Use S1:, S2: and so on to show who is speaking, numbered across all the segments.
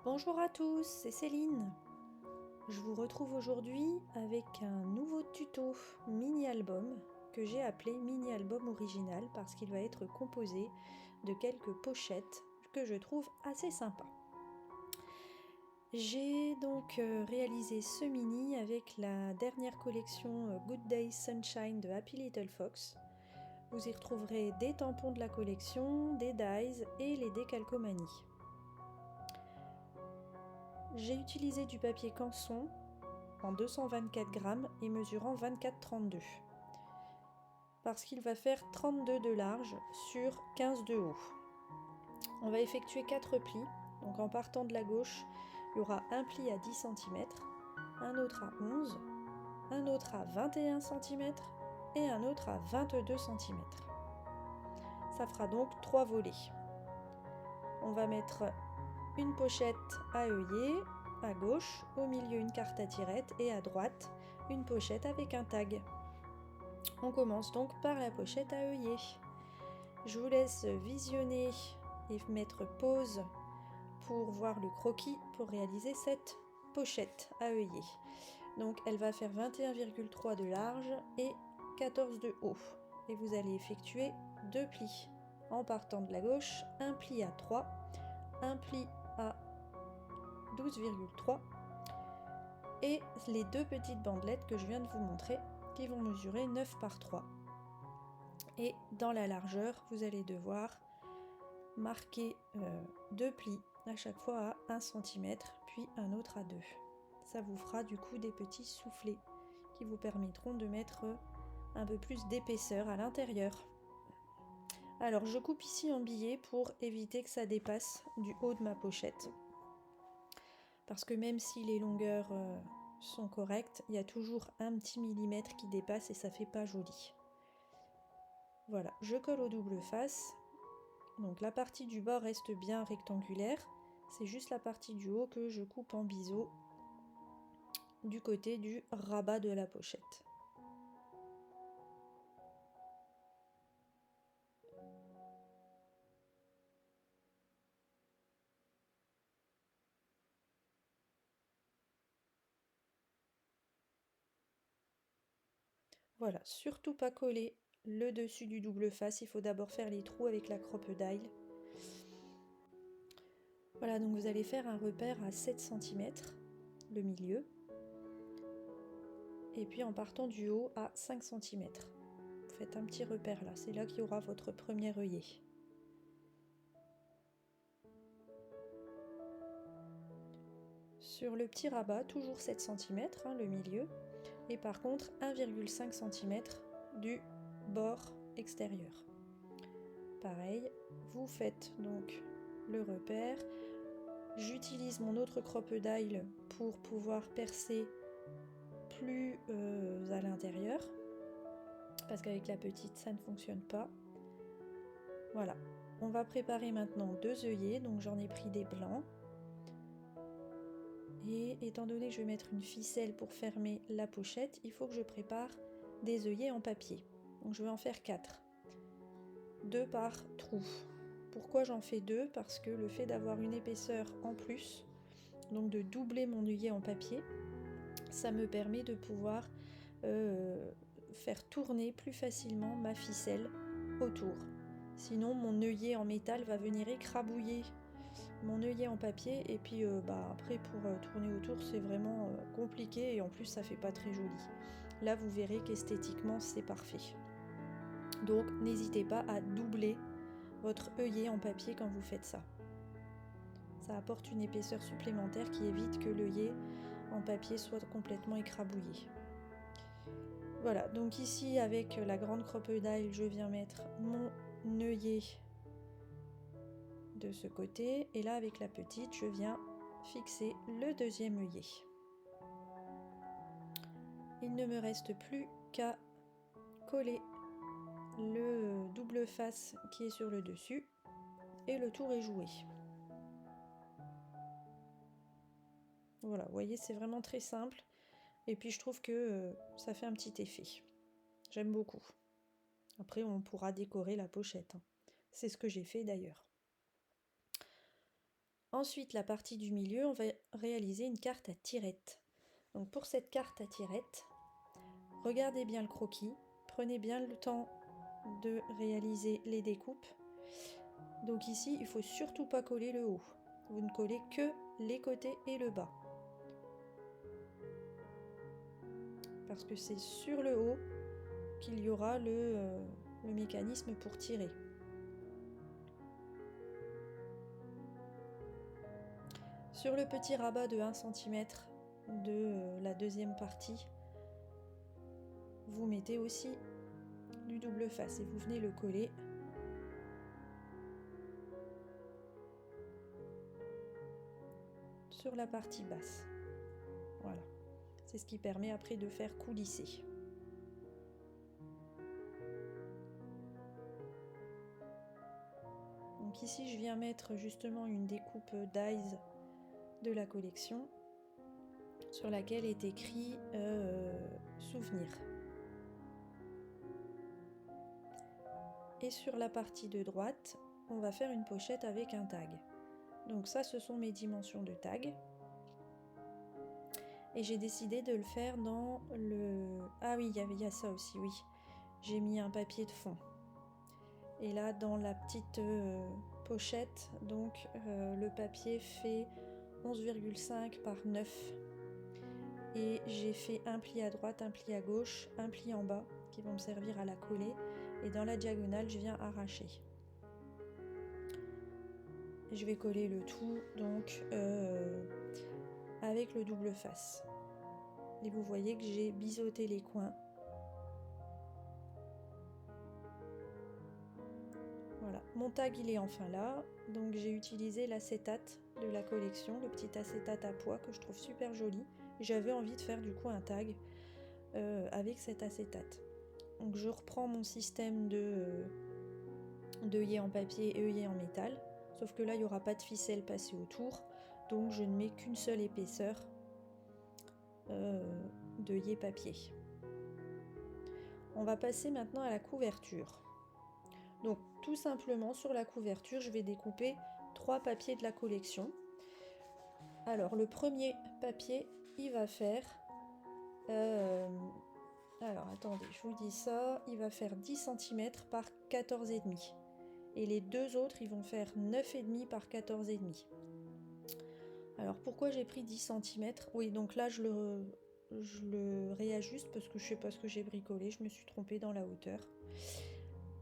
S1: Bonjour à tous, c'est Céline. Je vous retrouve aujourd'hui avec un nouveau tuto mini-album que j'ai appelé mini-album original parce qu'il va être composé de quelques pochettes que je trouve assez sympas. J'ai donc réalisé ce mini avec la dernière collection Good Day Sunshine de Happy Little Fox. Vous y retrouverez des tampons de la collection, des dies et les décalcomanies. J'ai utilisé du papier canson en 224 grammes et mesurant 24,32 parce qu'il va faire 32 de large sur 15 de haut. On va effectuer 4 plis, donc en partant de la gauche, il y aura un pli à 10 cm, un autre à 11, un autre à 21 cm et un autre à 22 cm. Ça fera donc 3 volets. On va mettre une pochette à œillet à gauche, au milieu une carte à tirette et à droite une pochette avec un tag. On commence donc par la pochette à œillet. Je vous laisse visionner et mettre pause pour voir le croquis pour réaliser cette pochette à œillet. Donc elle va faire 21,3 de large et 14 de haut. Et vous allez effectuer 2 plis. En partant de la gauche, un pli à 3, un pli à 12,3 et les deux petites bandelettes que je viens de vous montrer qui vont mesurer 9 par 3. Et dans la largeur, vous allez devoir marquer 2 plis à chaque fois à 1 cm, puis un autre à 2. Ça vous fera du coup des petits soufflets qui vous permettront de mettre un peu plus d'épaisseur à l'intérieur. Alors je coupe ici en billets pour éviter que ça dépasse du haut de ma pochette. Parce que même si les longueurs sont correctes, il y a toujours un petit millimètre qui dépasse et ça fait pas joli. Voilà, je colle au double face. Donc la partie du bas reste bien rectangulaire. C'est juste la partie du haut que je coupe en biseau du côté du rabat de la pochette. Voilà, surtout pas coller le dessus du double face, il faut d'abord faire les trous avec la crocodile. Voilà, donc vous allez faire un repère à 7 cm, le milieu, et puis en partant du haut à 5 cm. Vous faites un petit repère là, c'est là qu'il y aura votre premier œillet. Sur le petit rabat, toujours 7 cm, le milieu, et par contre 1,5 cm du bord extérieur. Pareil, vous faites donc le repère. J'utilise mon autre crocodile pour pouvoir percer plus à l'intérieur, parce qu'avec la petite ça ne fonctionne pas. Voilà, on va préparer maintenant 2 œillets, donc j'en ai pris des blancs. Et étant donné que je vais mettre une ficelle pour fermer la pochette, il faut que je prépare des œillets en papier. Donc je vais en faire 4. 2 par trou. Pourquoi j'en fais 2? Parce que le fait d'avoir une épaisseur en plus, donc de doubler mon œillet en papier, ça me permet de pouvoir faire tourner plus facilement ma ficelle autour. Sinon mon œillet en métal va venir écrabouiller mon œillet en papier et puis après pour tourner autour c'est vraiment compliqué et en plus ça fait pas très joli. Là vous verrez qu'esthétiquement c'est parfait. Donc n'hésitez pas à doubler votre œillet en papier quand vous faites ça. Ça apporte une épaisseur supplémentaire qui évite que l'œillet en papier soit complètement écrabouillé. Voilà, donc ici avec la grande crocodile je viens mettre mon œillet de ce côté et là avec la petite je viens fixer le deuxième œillet. Il ne me reste plus qu'à coller le double face qui est sur le dessus et le tour est joué. Voilà, vous voyez c'est vraiment très simple et puis je trouve que ça fait un petit effet. J'aime beaucoup. Après on pourra décorer la pochette, hein. C'est ce que j'ai fait d'ailleurs. Ensuite, la partie du milieu, on va réaliser une carte à tirettes. Donc pour cette carte à tirettes, regardez bien le croquis, prenez bien le temps de réaliser les découpes. Donc ici, il ne faut surtout pas coller le haut. Vous ne collez que les côtés et le bas. Parce que c'est sur le haut qu'il y aura le mécanisme pour tirer. Sur le petit rabat de 1 cm de la deuxième partie, vous mettez aussi du double face et vous venez le coller sur la partie basse. Voilà, c'est ce qui permet après de faire coulisser. Donc ici je viens mettre justement une découpe dies de la collection sur laquelle est écrit souvenir. Et sur la partie de droite, on va faire une pochette avec un tag. Donc ça, ce sont mes dimensions de tag. Et j'ai décidé de le faire dans le... Ah oui, il y a ça aussi, oui. J'ai mis un papier de fond. Et là, dans la petite pochette, donc le papier fait 11,5 par 9. Et j'ai fait un pli à droite, un pli à gauche, un pli en bas qui vont me servir à la coller. Et dans la diagonale, je viens arracher. Et je vais coller le tout donc avec le double face. Et vous voyez que j'ai biseauté les coins. Voilà, mon tag il est enfin là. Donc j'ai utilisé l'acétate de la collection, le petit acétate à pois que je trouve super joli. J'avais envie de faire du coup un tag avec cet acétate. Donc je reprends mon système d'œillet en papier et œillet en métal. Sauf que là il n'y aura pas de ficelle passée autour. Donc je ne mets qu'une seule épaisseur d'œillet papier. On va passer maintenant à la couverture. Donc tout simplement sur la couverture, je vais découper 3 papiers de la collection. Alors le premier papier, il va faire... alors attendez, je vous dis ça, il va faire 10 cm par 14,5. Et les deux autres, ils vont faire 9,5 par 14,5. Alors pourquoi j'ai pris 10 cm? Oui, donc là je le réajuste parce que je sais pas ce que j'ai bricolé, je me suis trompée dans la hauteur.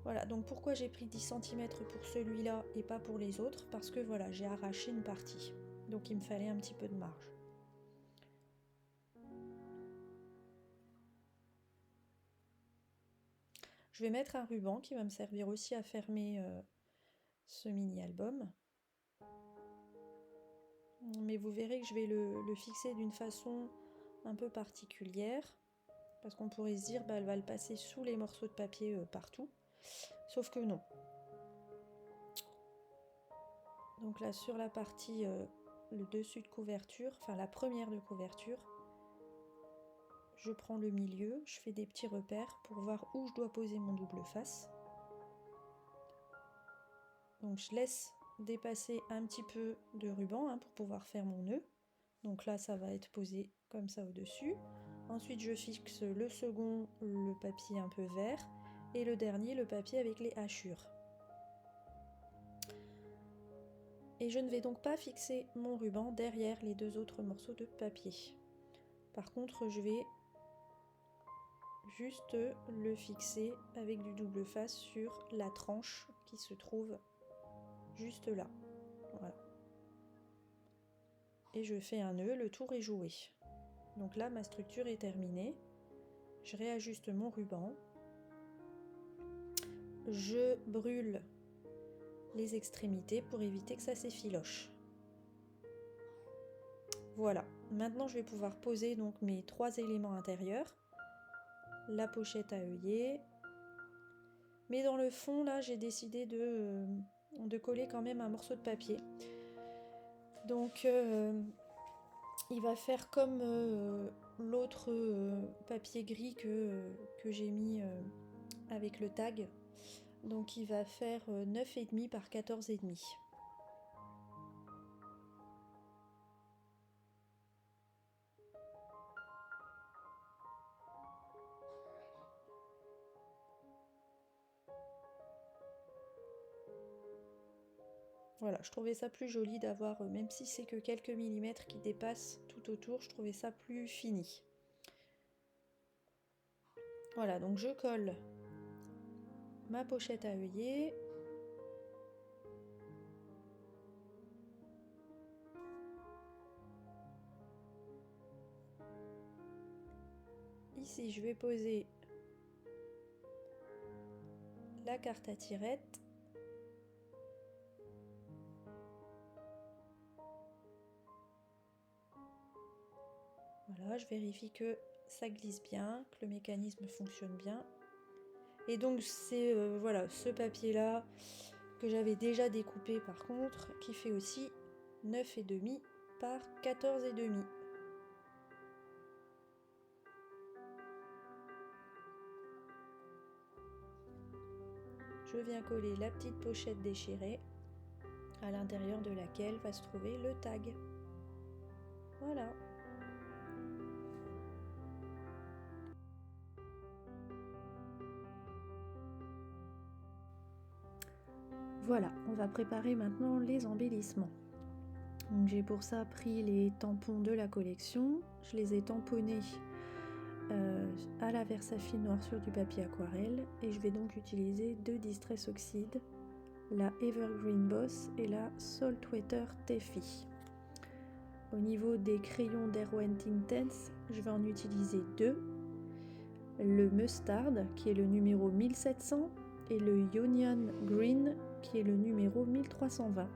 S1: Voilà, donc pourquoi j'ai pris 10 cm pour celui-là et pas pour les autres? Parce que voilà, j'ai arraché une partie. Donc il me fallait un petit peu de marge. Je vais mettre un ruban qui va me servir aussi à fermer ce mini-album. Mais vous verrez que je vais le fixer d'une façon un peu particulière. Parce qu'on pourrait se dire, bah, elle va le passer sous les morceaux de papier partout. Sauf que non. Donc là, sur la partie, le dessus de couverture, enfin la première de couverture, je prends le milieu, je fais des petits repères pour voir où je dois poser mon double face. Donc je laisse dépasser un petit peu de ruban pour pouvoir faire mon nœud. Donc là, ça va être posé comme ça au-dessus. Ensuite, je fixe le second, le papier un peu vert, et le dernier, le papier avec les hachures. Et je ne vais donc pas fixer mon ruban derrière les deux autres morceaux de papier. Par contre, je vais juste le fixer avec du double face sur la tranche qui se trouve juste là. Voilà. Et je fais un nœud, le tour est joué. Donc là, ma structure est terminée. Je réajuste mon ruban. Je brûle les extrémités pour éviter que ça s'effiloche. Voilà, maintenant je vais pouvoir poser donc mes 3 éléments intérieurs. La pochette à œillet. Mais dans le fond, là, j'ai décidé de coller quand même un morceau de papier. Donc, il va faire comme l'autre papier gris que j'ai mis avec le tag. Donc, il va faire 9,5 par 14,5. Voilà, je trouvais ça plus joli d'avoir, même si c'est que quelques millimètres qui dépassent tout autour, je trouvais ça plus fini. Voilà, donc je colle ma pochette à œillet. Ici, je vais poser la carte à tirette. Voilà, je vérifie que ça glisse bien, que le mécanisme fonctionne bien. Et donc c'est voilà, ce papier-là que j'avais déjà découpé par contre, qui fait aussi 9,5 par 14,5. Je viens coller la petite pochette déchirée à l'intérieur de laquelle va se trouver le tag. Voilà. Voilà, on va préparer maintenant les embellissements. Donc j'ai pour ça pris les tampons de la collection, je les ai tamponnés à la Versafine noire sur du papier aquarelle et je vais donc utiliser deux Distress Oxide, la Evergreen Boss et la Saltwater Taffy. Au niveau des crayons Derwent Intense, je vais en utiliser deux, le Mustard qui est le numéro 1700 et le Union Green qui est le numéro 1320.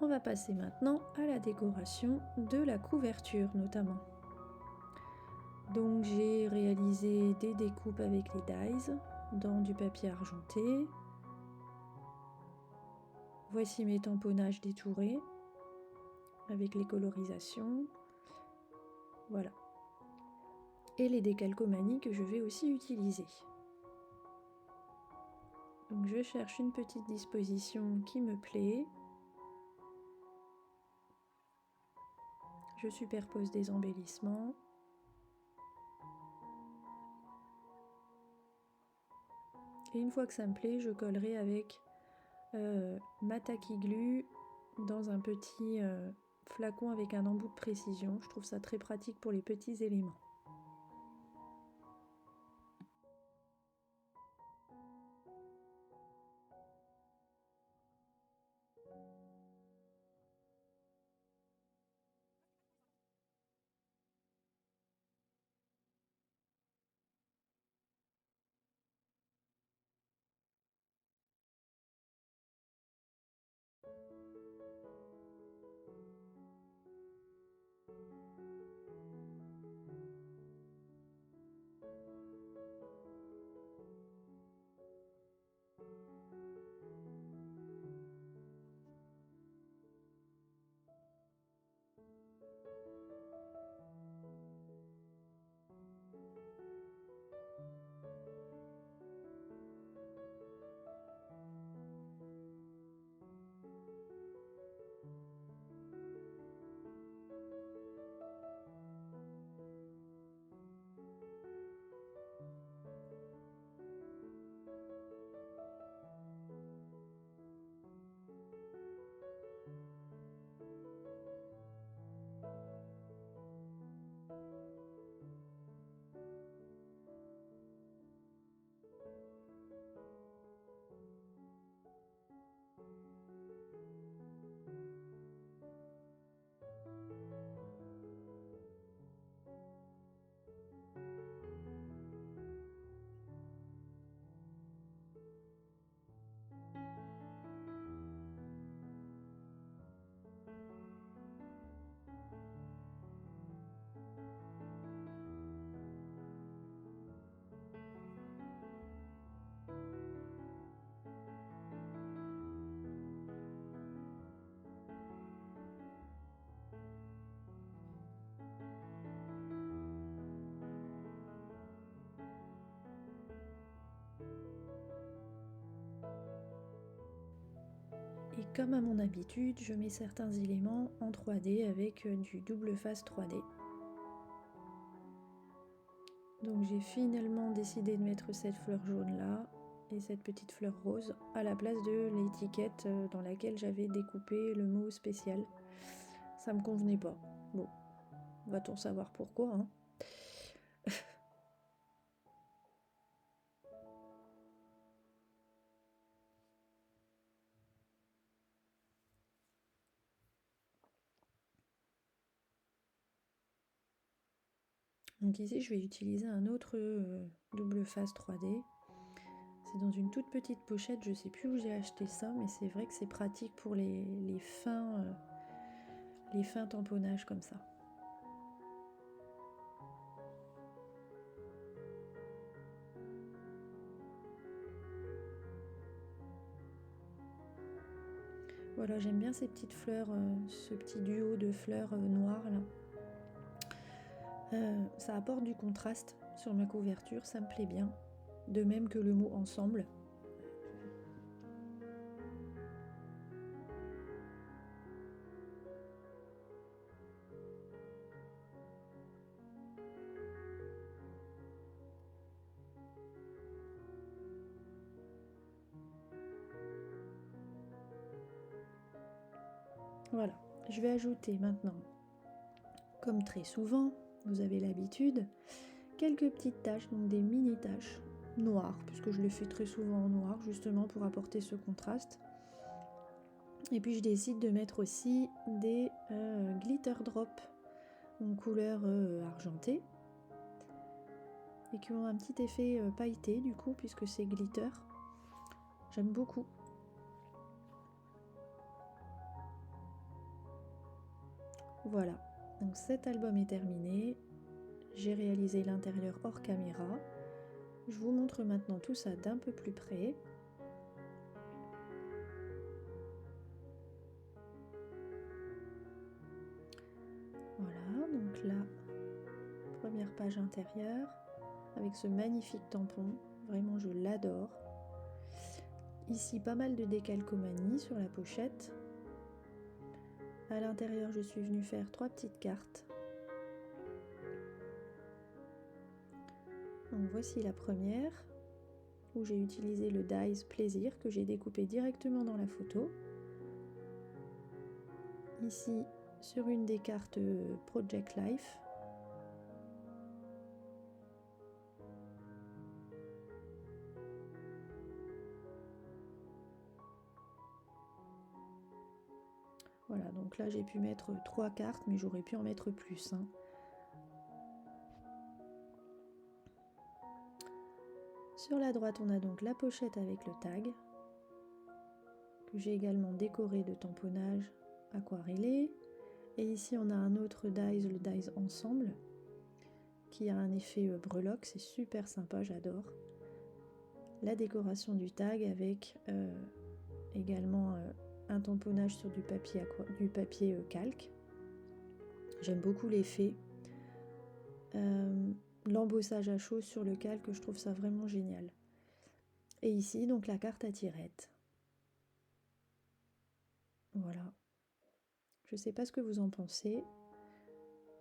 S1: On va passer maintenant à la décoration de la couverture notamment. Donc j'ai réalisé des découpes avec les dies dans du papier argenté. Voici mes tamponnages détourés avec les colorisations. Voilà. Et les décalcomanies que je vais aussi utiliser. Donc je cherche une petite disposition qui me plaît. Je superpose des embellissements. Et une fois que ça me plaît, je collerai avec ma tacky glue dans un petit flacon avec un embout de précision. Je trouve ça très pratique pour les petits éléments. Et comme à mon habitude, je mets certains éléments en 3D avec du double face 3D. Donc j'ai finalement décidé de mettre cette fleur jaune là et cette petite fleur rose à la place de l'étiquette dans laquelle j'avais découpé le mot spécial. Ça me convenait pas. Bon, va-t-on savoir pourquoi, hein. Donc ici, je vais utiliser un autre double face 3D. C'est dans une toute petite pochette, je sais plus où j'ai acheté ça, mais c'est vrai que c'est pratique pour les fins tamponnages comme ça. Voilà, j'aime bien ces petites fleurs, ce petit duo de fleurs noires là. Ça apporte du contraste sur ma couverture, ça me plaît bien. De même que le mot ensemble. Voilà, je vais ajouter maintenant, comme très souvent, vous avez l'habitude, quelques petites taches, donc des mini taches noires, puisque je le fais très souvent en noir, justement pour apporter ce contraste. Et puis je décide de mettre aussi des glitter drops en couleur argentée, et qui ont un petit effet pailleté du coup, puisque c'est glitter. J'aime beaucoup. Voilà, donc cet album est terminé. J'ai réalisé l'intérieur hors caméra. Je vous montre maintenant tout ça d'un peu plus près. Voilà, donc là, première page intérieure avec ce magnifique tampon. Vraiment, je l'adore. Ici, pas mal de décalcomanie sur la pochette. À l'intérieur, je suis venue faire 3 petites cartes. Donc voici la première, où j'ai utilisé le Dies Plaisir que j'ai découpé directement dans la photo. Ici, sur une des cartes Project Life. Voilà, donc là j'ai pu mettre 3 cartes, mais j'aurais pu en mettre plus. Sur la droite, on a donc la pochette avec le tag, que j'ai également décoré de tamponnage aquarellé. Et ici, on a un autre dies, le dies ensemble, qui a un effet breloque, c'est super sympa, j'adore. La décoration du tag avec également un tamponnage sur du papier calque. J'aime beaucoup l'effet. L'embossage à chaud sur le calque, je trouve ça vraiment génial. Et ici, donc la carte à tirettes. Voilà. Je sais pas ce que vous en pensez,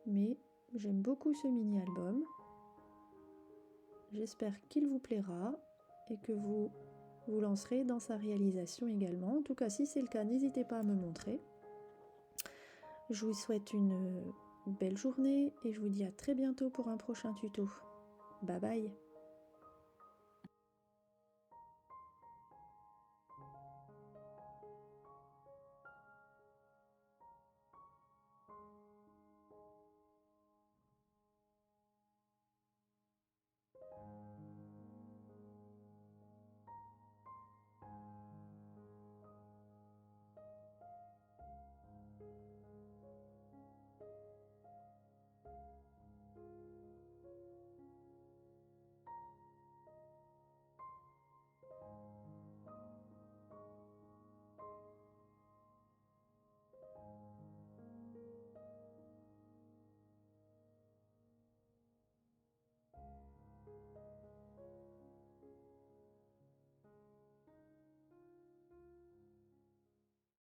S1: mais j'aime beaucoup ce mini-album. J'espère qu'il vous plaira et que vous vous lancerez dans sa réalisation également. En tout cas, si c'est le cas, n'hésitez pas à me montrer. Je vous souhaite une belle journée et je vous dis à très bientôt pour un prochain tuto. Bye bye!